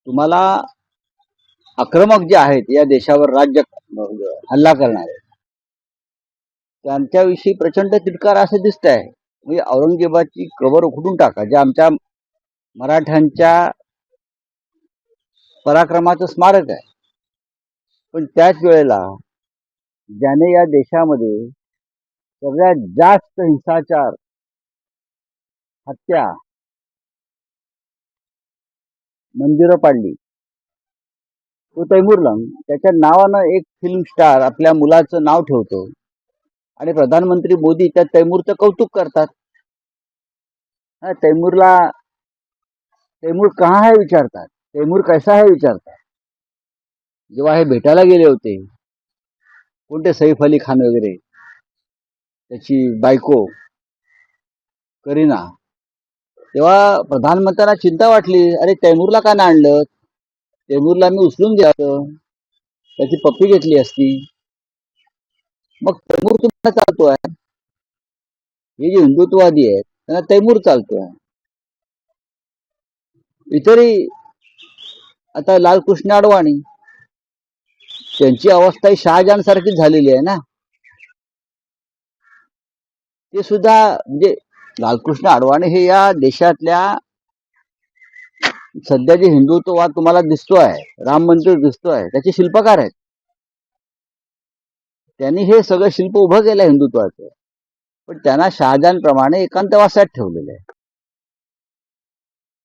तुम्हाला आक्रमक जे आहेत या देशावर राज्य हल्ला करणारे त्यांच्याविषयी प्रचंड तिटकार असं दिसत आहे. म्हणजे औरंगजेबाची कबर उखडून टाका, जे आमच्या मराठ्यांच्या पराक्रमाचं स्मारक आहे. पण त्याच वेळेला ज्याने या देशामध्ये सगळ्यात जास्त हिंसाचार, हत्या, मंदिरं पाडली, तो तैमूरलंग, त्याच्या नावानं एक फिल्म स्टार आपल्या मुलाचं नाव ठेवतो आणि प्रधानमंत्री मोदी त्या तैमूरचं कौतुक करतात. तैमूर कहाँ है विचारतात, तैमूर कैसा है विचारतात. जेव्हा हे भेटायला गेले होते कोणते सैफ अली खान वगैरे, त्याची बायको करीना, तेव्हा प्रधानमंत्र्यांना चिंता वाटली, अरे तैमूरला का नाही आणलं, तैमूरला मी उचलून घ्यायचं, त्याची पप्पी घेतली असती. मग तैमूर तुम्हाला चालतोय. हे जे हिंदुत्ववादी आहेत त्यांना तैमूर चालतोय. इतरही आता लालकृष्ण अडवाणी, त्यांची अवस्था ही शहाजहान सारखीच झालेली आहे ना. ते सुद्धा म्हणजे लालकृष्ण अडवाणी हे या देशातल्या सध्या जे हिंदुत्ववाद तुम्हाला दिसतोय, राम मंदिर दिसतोय, त्याचे शिल्पकार आहेत. त्यांनी हे सगळं शिल्प उभं केलं हिंदुत्वाचं, पण त्यांना शहाजहान प्रमाणे एकांतवासात ठेवलेलं आहे.